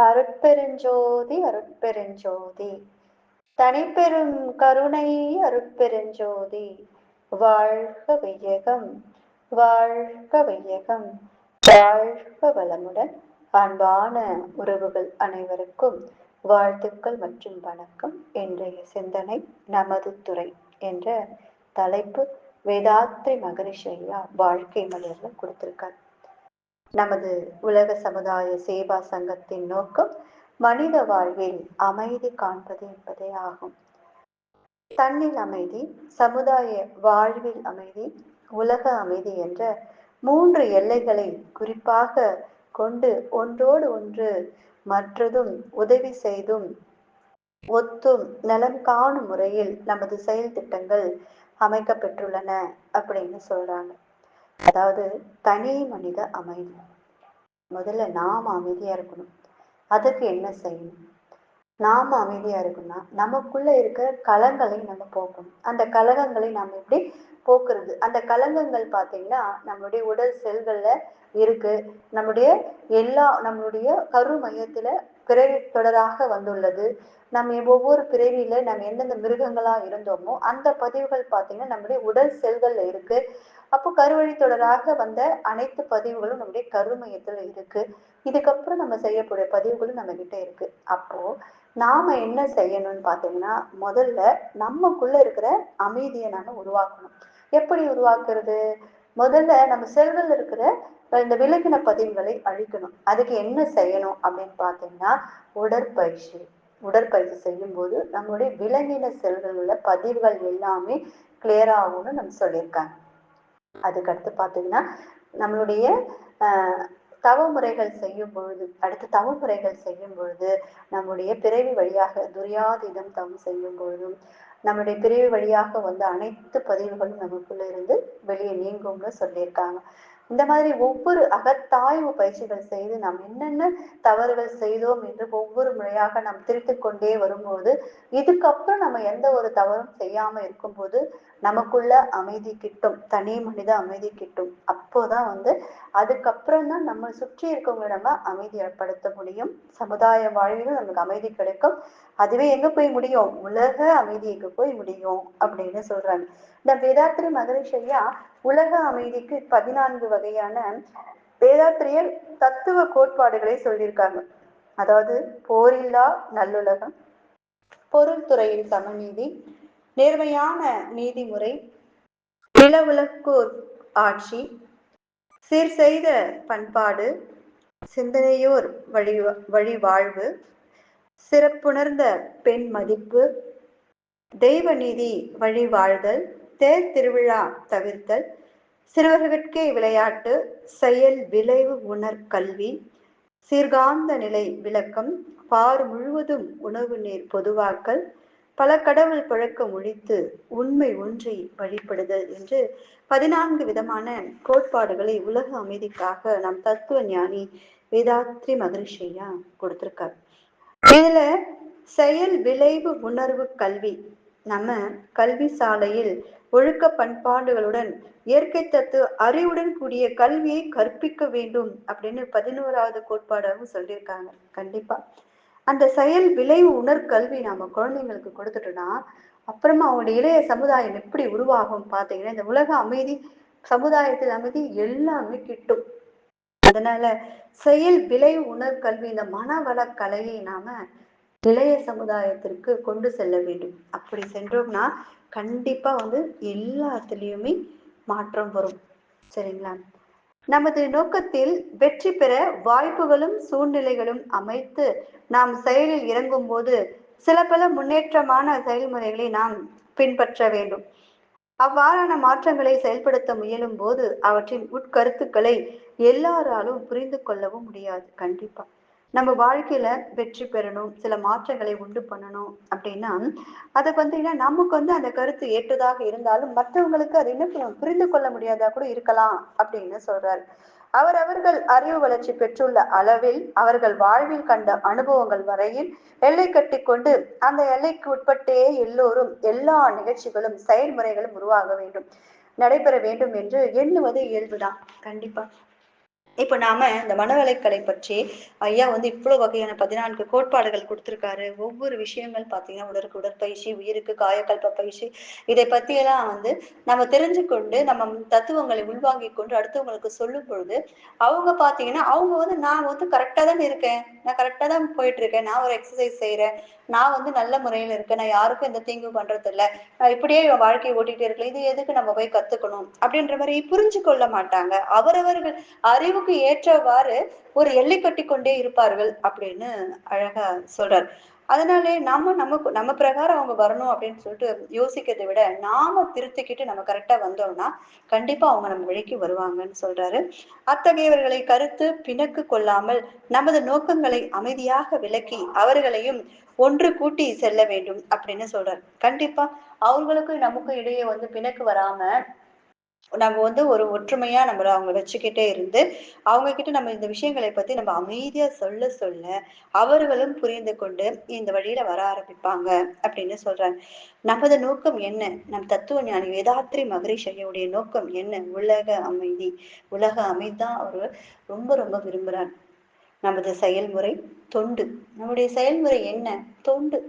அருட்பெருஞ்சோதி அருட்பெருஞ்சோதி தனிப்பெரும் கருணை அருட்பெருஞ்சோதி வாழ்க வையகம் வாழ்க வையகம் வாழ்க வளமுடன். அன்பான உறவுகள் அனைவருக்கும் வாழ்த்துக்கள் மற்றும் வணக்கம். இன்றைய சிந்தனை நமது துறை என்ற தலைப்பு வேதாத்ரி மகரிஷி ஐயா வாழ்க்கை மலர்ல கொடுத்திருக்கார். நமது உலக சமுதாய சேவா சங்கத்தின் நோக்கம் மனித வாழ்வில் அமைதி காண்பது என்பதே ஆகும். தன்னில் அமைதி, சமுதாய வாழ்வில் அமைதி, உலக அமைதி என்ற 3 எல்லைகளை குறிப்பாக கொண்டு ஒன்றோடு ஒன்று மற்றதும் உதவி செய்தும் ஒத்தும் நலம் காணும் முறையில் நமது செயல் திட்டங்கள் அமைக்கப்பெற்றுள்ளன அப்படின்னு சொல்றாங்க. அதாவது தனி மனித அமைதி. முதல்ல நாம அமைதியா இருக்கணும். அதுக்கு என்ன செய்யணும்? நாம அமைதியா இருக்கணும்னா நமக்குள்ள இருக்கிற கலங்களை நம்ம போக்கணும். அந்த கலகங்களை நாம் எப்படி போக்குறது? அந்த கலங்கங்கள் பார்த்தீங்கன்னா நம்மளுடைய உடல் செல்கள்ல இருக்கு. நம்மளுடைய கரு மையத்துல பிறவி தொடராக வந்துள்ளது. நம்ம ஒவ்வொரு பிறவியில நம்ம எந்தெந்த மிருகங்களா இருந்தோமோ அந்த பதிவுகள் பார்த்தீங்கன்னா நம்முடைய உடல் செல்கள்ல இருக்கு. அப்போ கருவழி தொடராக வந்த அனைத்து பதிவுகளும் நம்முடைய கருமையத்துல இருக்கு. இதுக்கப்புறம் நம்ம செய்யக்கூடிய பதிவுகளும் நம்ம கிட்ட இருக்கு. அப்போ நாம என்ன செய்யணும்னு பாத்தீங்கன்னா, முதல்ல நமக்குள்ள இருக்கிற அமைதியை நாம உருவாக்கணும். எப்படி உருவாக்குறது? முதல்ல நம்ம செல்கள் இருக்கிற இந்த விலகின பதிவுகளை அழிக்கணும். அதுக்கு என்ன செய்யணும் அப்படின்னு பாத்தீங்கன்னா, உடற்பயிற்சி. உடற்பயிற்சி செய்யும் போது நம்மளுடைய விலங்கின செல்கள் உள்ள பதிவுகள் எல்லாமே கிளியர் ஆகும்னு நம்ம சொல்லியிருக்காங்க. அதுக்கடுத்து பார்த்தீங்கன்னா நம்மளுடைய தவமுறைகள் செய்யும் பொழுது நம்முடைய பிறவி வழியாக துரியாதீதம் தவம் செய்யும் பொழுதும் நம்முடைய பிறவி வழியாக வந்த அனைத்து பதிவுகளும் நமக்குள்ள இருந்து வெளியே நீங்கும்னு சொல்லியிருக்காங்க. இந்த மாதிரி ஒவ்வொரு அகத்தாய்வு பயிற்சிகள் செய்து நாம் என்னென்ன தவறுகள் செய்தோம் என்று ஒவ்வொரு முறையாக நாம் திருத்திக் கொண்டே வரும்போது இதுக்கப்புறம் நம்ம எந்த ஒரு தவறும் செய்யாம இருக்கும்போது நமக்குள்ள அமைதி கிட்டும். தனி மனித அமைதி கிட்டும். அப்போதான் அதுக்கப்புறம் தான் நம்ம சுற்றி இருக்கவங்களை நம்ம அமைதிப்படுத்த முடியும். சமுதாய வாழ்விலும் நமக்கு அமைதி கிடைக்கும். அதுவே எங்க போய் முடியும்? உலக அமைதிக்கு போய் முடியும் அப்படின்னு சொல்றாங்க. இந்த வேதாத்ரி மகரிஷி ஐயா உலக அமைதிக்கு 14 வகையான வேதாத்திரியல் தத்துவ கோட்பாடுகளை சொல்லியிருக்காங்க. அதாவது போரில்லா நல்லுலகம், பொருள் துறையில் சமநீதி, நேர்மையான நீதிமுறை, நிலவுலகோர் ஆட்சி, சீர் செய்த பண்பாடு, சிந்தனையோர் வழி வாழ்வு, சிறப்புணர்ந்த பெண் மதிப்பு, தெய்வ நீதி வழி வாழ்தல், தேர் திருவிழா தவிர்த்தல், சிறுவர்கட்கே விளையாட்டு, செயல் விளைவு உணர் கல்வி, சீர்காந்த நிலை விளக்கம், பார் முழுவதும் உணவு நீர் பொதுவாக்கல், பல கடவுள் பழக்கம் ஒழித்து உண்மை ஒன்றை வழிபடுதல் என்று 14 விதமான கோட்பாடுகளை உலக அமைதிக்காக நம் தத்துவ ஞானி வேதாத்ரி மகரிஷி ஐயா கொடுத்திருக்கார். இதுல செயல் விளைவு உணர்வு கல்வி, நம்ம கல்வி சாலையில் ஒழுக்க பண்பாடுகளுடன் இயற்கை தத்துவ அறிவுடன் கூடிய கல்வியை கற்பிக்க வேண்டும் அப்படின்னு 11வது கோட்பாடாகவும் சொல்லியிருக்காங்க. கண்டிப்பா அந்த செயல் விளைவு உணர்கல்வி நாம குழந்தைங்களுக்கு கொடுத்துட்டோம்னா அப்புறமா அவங்களுடைய இளைய சமுதாயம் எப்படி உருவாகும் பார்த்தீங்கன்னா இந்த உலக அமைதி, சமுதாயத்தில் அமைதி எல்லாமே கிட்டும். அதனால செயல் விளைவு உணர்கல்வி, இந்த மனவள கலையை நாம இளைய சமுதாயத்திற்கு கொண்டு செல்ல வேண்டும். அப்படி சென்றோம்னா கண்டிப்பா எல்லாத்துலயுமே மாற்றம் வரும். சரிங்களா? நமது நோக்கத்தில் வெற்றி பெற வாய்ப்புகளும் சூழ்நிலைகளும் அமைத்து நாம் செயலில் இறங்கும் போது சில பல முன்னேற்றமான செயல்முறைகளை நாம் பின்பற்ற வேண்டும். அவ்வாறான மாற்றங்களை செயல்படுத்த முயலும் போது அவற்றின் உட்கருத்துக்களை எல்லாராலும் புரிந்து கொள்ளவும் முடியாது. கண்டிப்பா நம்ம வாழ்க்கையில வெற்றி பெறணும், சில மாற்றங்களை உண்டு பண்ணணும் அப்படின்னா அதை நமக்கு அந்த கருத்து ஏற்றதாக இருந்தாலும் மற்றவங்களுக்கு அது என்ன புரிந்து கொள்ள முடியாதா கூட இருக்கலாம் அப்படின்னு சொல்றாரு. அவர்கள் அறிவு வளர்ச்சி பெற்றுள்ள அளவில் அவர்கள் வாழ்வில் கண்ட அனுபவங்கள் வரையில் எல்லை கட்டி கொண்டு அந்த எல்லைக்கு உட்பட்டே எல்லோரும் எல்லா நிகழ்ச்சிகளும் செயல்முறைகளும் உருவாக வேண்டும், நடைபெற வேண்டும் என்று எண்ணுவது இயல்புதான். கண்டிப்பா இப்ப நாம இந்த மனவளைக்கலை பற்றி ஐயா வந்து இவ்வளோ வகையான 14 கோட்பாடுகள் குடுத்திருக்காரு. ஒவ்வொரு விஷயங்கள் பார்த்தீங்கன்னா, உடலுக்கு உடற்பயிற்சி, உயிருக்கு காயகல்ப பயிற்சி, இதை பத்தியெல்லாம் வந்து நம்ம தெரிஞ்சுக்கொண்டு, நம்ம தத்துவங்களை உள்வாங்கிக் கொண்டு அடுத்தவங்களுக்கு சொல்லும் பொழுது, அவங்க பார்த்தீங்கன்னா, அவங்க வந்து நான் வந்து கரெக்ட்டா தான இருக்கேன். நான் கரெக்ட்டா தான் போயிட்டுருக்கேன். நான் ஒரு எக்சர்சைஸ் செய்றேன். நான் வந்து நல்ல முறையில இருக்கேன். நான் யாருக்கும் எந்த தீங்கும் பண்றதில்ல. நான் இப்படியே என் வாழ்க்கைய ஓட்டிட்டே இருக்கலாம். இது எதுக்கு நம்ம போய் கத்துக்கணும்? அப்படின்ற மாரி புரிஞ்சு கொள்ள மாட்டாங்க. அவரவர்கள் அறிவுக்கு ஏற்றவாறு ஒரு எல்லை கட்டிக் கொண்டே இருப்பார்கள் அப்படின்னு அழகா சொல்றாரு. அதனாலே நமக்கு நம்ம பிரகாரம் அவங்க வரணும் அப்படின்னு சொல்லிட்டு யோசிக்கிறதை விட, நாம திருத்திக்கிட்டு நம்ம கரெக்ட்டா வந்தோம்னா, கண்டிப்பா அவங்க நம்ம வழிக்கு வருவாங்கன்னு சொல்றாரு. அத்தகையவர்களை கருத்து பிணக்கு கொள்ளாமல், நமது நோக்கங்களை அமைதியாக விளக்கி, அவர்களையும் ஒன்று கூட்டி செல்ல வேண்டும் அப்படின்னு சொல்றாரு. கண்டிப்பா அவங்களுக்கும் நமக்கும் இடையே வந்து பிணக்கு வராம நம்ம வந்து ஒரு ஒற்றுமையா நம்மள அவங்க வச்சுக்கிட்டே இருந்து, அவங்க கிட்ட நம்ம இந்த விஷயங்களை பத்தி நம்ம அமைதியா சொல்ல சொல்ல, அவர்களும் புரிந்து கொண்டு இந்த வழியில வர ஆரம்பிப்பாங்க அப்படின்னு சொல்றாங்க. நமது நோக்கம் என்ன? நம் தத்துவ ஞானி வேதாத்ரி மகரிஷி ஐயாவுடைய நோக்கம் என்ன? உலக அமைதி. உலக அமைதி தான் அவரு ரொம்ப ரொம்ப விரும்புறார். நமது செயல்முறை தொண்டு. நம்முடைய செயல்முறை என்ன? தொண்டு.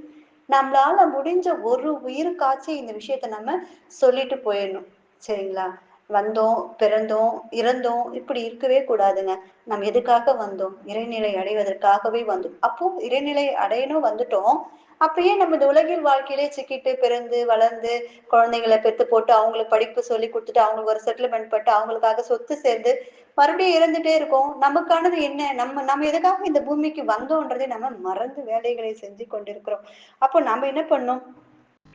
நம்மளால முடிஞ்ச ஒரு உயிருக்காச்சு இந்த விஷயத்த நம்ம சொல்லிட்டு போயிடணும். சரிங்களா? வந்தோம், பிறந்தோம், இறந்தோம் இப்படி இருக்கவே கூடாதுங்க. நம்ம எதுக்காக வந்தோம்? இறைநிலை அடைவதற்காகவே வந்தோம். அப்போ இறைநிலை அடையணும் வந்துட்டோம். அப்ப ஏன் நம்ம இந்த உலகில் வாழ்க்கையிலே சிக்கிட்டு, பிறந்து, வளர்ந்து, குழந்தைங்கள பெத்து போட்டு, அவங்களுக்கு படிப்பு சொல்லிக் குடுத்துட்டு, அவங்களுக்கு ஒரு செட்டில்மென்ட் பட்டு, அவங்களுக்காக சொத்து சேர்ந்து, மறுபடியும் இறந்துட்டே இருக்கோம். நமக்கானது என்ன? நம்ம நம்ம எதுக்காக இந்த பூமிக்கு வந்தோன்றதை நம்ம மறந்து வேலைகளை செஞ்சு கொண்டிருக்கிறோம். அப்போ நம்ம என்ன பண்ணணும்?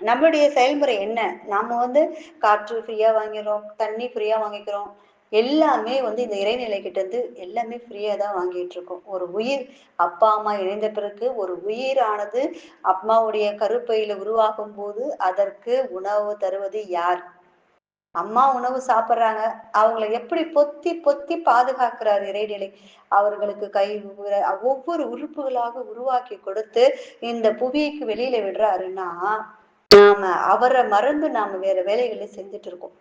நம்மளுடைய செயல்முறை என்ன? நாம வந்து காற்று ஃப்ரீயா வாங்கிறோம், தண்ணி ஃப்ரீயா வாங்கிக்கிறோம். எல்லாமே வந்து இந்த இறைநிலை கிட்ட இருந்து எல்லாமே ஃப்ரீயா தான் வாங்கிட்டு இருக்கோம். ஒரு உயிர் அப்பா, அம்மா இணைந்த பிறகு ஒரு உயிரானது அம்மாவுடைய கருப்பையில உருவாகும்போது, அதற்கு உணவு தருவது யார்? அம்மா உணவு சாப்பிடுறாங்க. அவங்கள எப்படி பொத்தி பொத்தி பாதுகாக்கிறார் இறைநிலை. அவர்களுக்கு கை, ஒவ்வொரு உறுப்புகளாக உருவாக்கி கொடுத்து, இந்த புவிக்கு வெளியில விடுறாருன்னா, நாம அவர மறந்து நாம வேற வேலைகள செஞ்சுட்டு இருக்கோம்.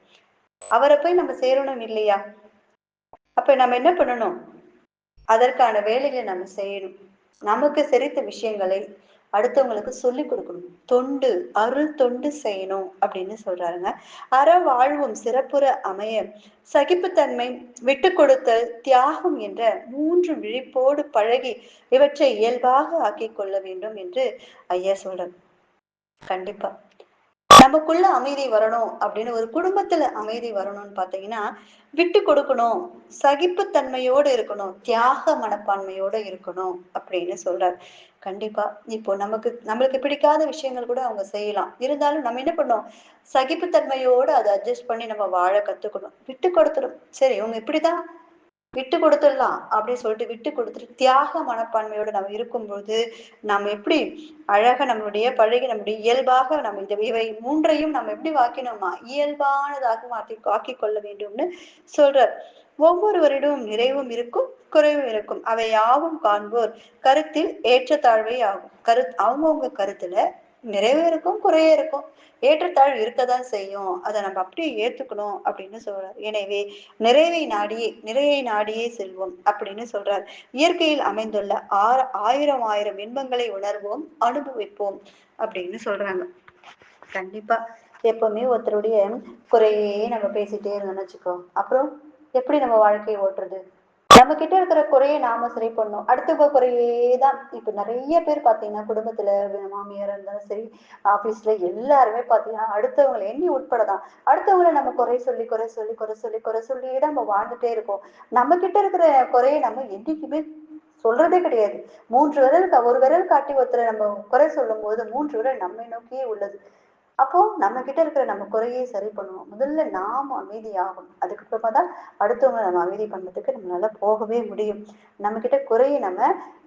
அவர போய் நம்ம சேரணும் இல்லையா? அப்ப நம்ம என்ன பண்ணணும்? அதற்கான வேலைகள நம்ம செய்யணும். நமக்கு தெரிந்த விஷயங்களை அடுத்தவங்களுக்கு சொல்லிக் கொடுக்கணும். தொண்டு, அருள் தொண்டு செய்யணும் அப்படின்னு சொல்றாருங்க. அற வாழ்வும் சிறப்புற அமைய சகிப்புத்தன்மை, விட்டுக் கொடுத்தல், தியாகம் என்ற 3 விழிப்போடு பழகி இவற்றை இயல்பாக ஆக்கிக் கொள்ள வேண்டும் என்று ஐயா சொல்றார். கண்டிப்பா. நமக்குள்ள அமைதி வரணும் அப்படின்னு ஒரு குடும்பத்துல அமைதி வரணும்னு பாத்தீங்கன்னா, விட்டு கொடுக்கணும், சகிப்புத்தன்மையோடு இருக்கணும், தியாக மனப்பான்மையோட இருக்கணும் அப்படின்னு சொல்றாரு. கண்டிப்பா. இப்போ நம்மளுக்கு பிடிக்காத விஷயங்கள் கூட அவங்க செய்யலாம். இருந்தாலும் நம்ம என்ன பண்ணோம்? சகிப்புத்தன்மையோட அத அட்ஜஸ்ட் பண்ணி நம்ம வாழ கத்துக்கணும். விட்டு கொடுத்துடும். சரி இவங்க இப்படிதான் விட்டு கொடுத்துடலாம் அப்படின்னு சொல்லிட்டு விட்டு கொடுத்துட்டு தியாக மனப்பான்மையோட நம்ம இருக்கும்போது நம்ம எப்படி அழகா நம்மளுடைய பழகி நம்முடைய இயல்பாக நம்ம இவை மூன்றையும் நம்ம எப்படி வாக்கினோமா இயல்பானதாக ஆக்கிக் கொள்ள வேண்டும்னு சொல்றார். ஒவ்வொருவரிடம் நிறைவும் இருக்கும் குறைவும் இருக்கும். அவை யாவும் காண்போர் கருத்தில் ஏற்றத்தாழ்வே ஆகும். அவங்கவுங்க கருத்துல நிறைவு இருக்கும் குறைய இருக்கும். ஏற்றத்தாழ்வு இருக்கதான் செய்யும். அதை நம்ம அப்படியே ஏத்துக்கணும் அப்படின்னு சொல்றார். எனவே நிறையை நாடியே செல்வோம் அப்படின்னு சொல்றார். இயற்கையில் அமைந்துள்ள ஆயிரம் ஆயிரம் இன்பங்களை உணர்வோம், அனுபவிப்போம் அப்படின்னு சொல்றாங்க. கண்டிப்பா. எப்பவுமே ஒருத்தருடைய குறையே நம்ம பேசிட்டே இருந்தோம்னு வச்சுக்கோ, அப்புறம் எப்படி நம்ம வாழ்க்கையை ஓட்டுறது? நம்ம கிட்ட இருக்கிற குறைய நாம சரி பண்ணணும். அடுத்தவங்க குறையே தான் இப்ப நெறைய பேர் பார்த்தீங்கன்னா, குடும்பத்துல மாமியாரா இருந்தாலும் சரி, ஆபீஸ்ல எல்லாருமே பார்த்தீங்கன்னா, அடுத்தவங்கள எண்ணி உட்பட தான். அடுத்தவங்கள நம்ம குறை சொல்லியே தான் நம்ம வாழ்ந்துட்டே இருக்கோம். நம்ம கிட்ட இருக்கிற குறைய நம்ம என்னைக்குமே சொல்றதே கிடையாது. 3 விரல் ஒரு விரல் காட்டி ஒருத்தர நம்ம குறை சொல்லும்போது 3 விரல் நம்மை நோக்கியே உள்ளது. அப்போ நம்ம கிட்ட இருக்கிற நம்ம குறையை சரி பண்ணுவோம். முதல்ல நாம அமைதியாகணும். அதுக்கப்புறமா தான் அடுத்தவங்கள நம்ம அமைதி பண்றதுக்கு நம்மளால போகவே முடியும். நம்ம கிட்ட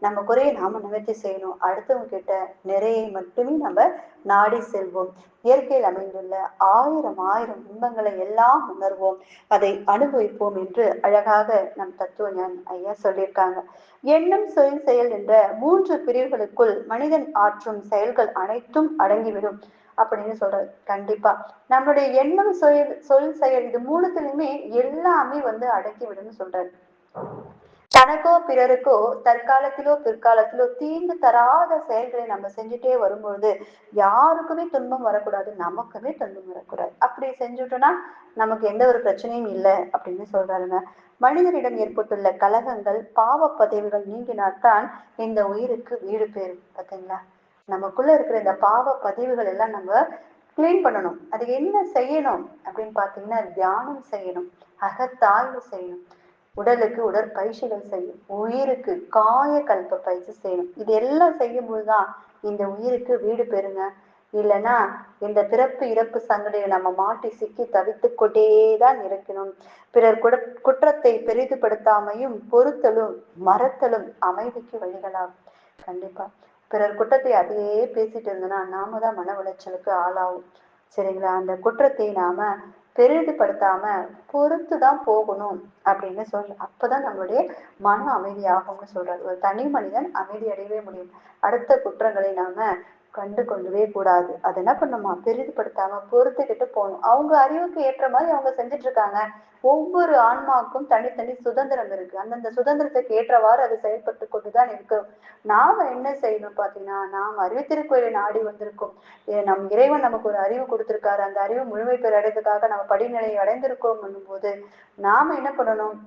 நம்ம குறையை நாம நிவர்த்தி செய்யணும். அடுத்தவங்க கிட்ட நிறையை மட்டுமே நம்ம நாடி செல்வோம். இயற்கையில் அமைந்துள்ள ஆயிரம் ஆயிரம் இன்பங்களை எல்லாம் உணர்வோம். அதை அனுபவிப்போம் என்று அழகாக நம் தத்துவ ஞானி ஐயா சொல்லியிருக்காங்க. எண்ணம் சொல் செயல் என்ற 3 பிரிவுகளுக்குள் மனிதன் ஆற்றும் செயல்கள் அனைத்தும் அடங்கிவிடும் அப்படின்னு சொல்றாரு. கண்டிப்பா. நம்மளுடைய எண்ணம், சொல், செயல் இது 3த்துலயுமே எல்லாமே வந்து அடக்கி விடும்னு சொல்றாரு. தனக்கோ பிறருக்கோ தற்காலத்திலோ பிற்காலத்திலோ தீங்கு தராத செயல்களை நம்ம செஞ்சுட்டே வரும்பொழுது யாருக்குமே துன்பம் வரக்கூடாது, நமக்குமே துன்பம் வரக்கூடாது. அப்படி செஞ்சுட்டோம்னா நமக்கு எந்த ஒரு பிரச்சனையும் இல்லை அப்படின்னு சொல்றாருங்க. மனிதனிடம் ஏற்பட்டுள்ள கலகங்கள் பாவ பதிவுகள் நீங்கினால்தான் இந்த உயிருக்கு வீடு பேரும். பார்த்தீங்களா? நமக்குள்ள இருக்கிற இந்த பாவ பதிவுகள் எல்லாம் நம்ம கிளீன் பண்ணணும். அது என்ன செய்யணும் அப்படின்னு பாத்தீங்கன்னா, தியானம் செய்யணும், அகத்தாய்வு செய்யணும், உடலுக்கு உடற்பயிற்சிகள் செய்யும், உயிருக்கு காய கல்ப பயிற்சி செய்யணும். இது எல்லாம் செய்யும் போதுதான் இந்த உயிருக்கு வீடு பெறுங்க. இல்லைன்னா இந்த பிறப்பு இறப்பு சங்கடையை நம்ம மாட்டி சிக்கி தவித்துக் கொண்டேதான் இருக்கணும். பிறர் குற்றத்தை பெரிதுபடுத்தாமையும் பொறுத்தலும் மறத்தலும் அமைதிக்கு வழிகளாகும். கண்டிப்பா பிறர் குற்றத்தை அதையே பேசிட்டு இருந்தோம்னா நாம தான் மன உளைச்சலுக்கு ஆளாகும். சரிங்களா? அந்த குற்றத்தை நாம பெரிதுபடுத்தாம பொறுத்துதான் போகணும் அப்படின்னு அப்பதான் நம்மளுடைய மன அமைதியாகும்னு சொல்றாரு. ஒரு தனி மனிதன் அமைதி அடையவே முடியும். அடுத்த குற்றங்களை நாம கண்டு கொள்ளவே கூடாது. அது என்ன பண்ணுமா, பெரிதுபடுத்தாம பொறுத்துக்கிட்டு போகணும். அவங்க அறிவுக்கு ஏற்ற மாதிரி அவங்க செஞ்சுட்டு இருக்காங்க. ஒவ்வொரு ஆன்மாவுக்கும் தனித்தனி சுதந்திரம் இருக்கு. அந்தந்த சுதந்திரத்துக்கு ஏற்றவாறு அது செயல்பட்டு கொண்டுதான் இருக்கு. நாம என்ன செய்யணும் பாத்தீங்கன்னா, நாம் அறிவுத்திருக்கோயிலை நாடி வந்திருக்கோம். நம் இறைவன் நமக்கு ஒரு அறிவு கொடுத்திருக்காரு. அந்த அறிவு முழுமை பெற அடைந்ததுக்காக நம்ம படிநிலையை அடைந்திருக்கோம் போது நாம என்ன பண்ணணும்,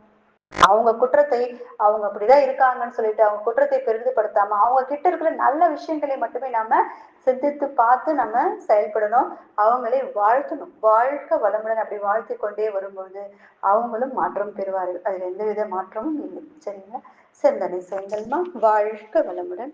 அவங்க குற்றத்தை அவங்க அப்படிதான் இருக்காங்கன்னு சொல்லிட்டு அவங்க குற்றத்தை பெரிதுபடுத்தாம அவங்க கிட்ட இருக்கிற நல்ல விஷயங்களை மட்டுமே நாம சிந்தித்து பார்த்து நம்ம செயல்படணும். அவங்களை வாழ்த்தணும். வாழ்க்க வளமுடன் அப்படி வாழ்த்தி கொண்டே வரும்போது அவங்களும் மாற்றம் பெறுவார்கள். அதுல எந்தவித மாற்றமும் இல்லை. சரிங்களா? சிந்தனை செய்யுங்கள்மா. வாழ்க வளமுடன்.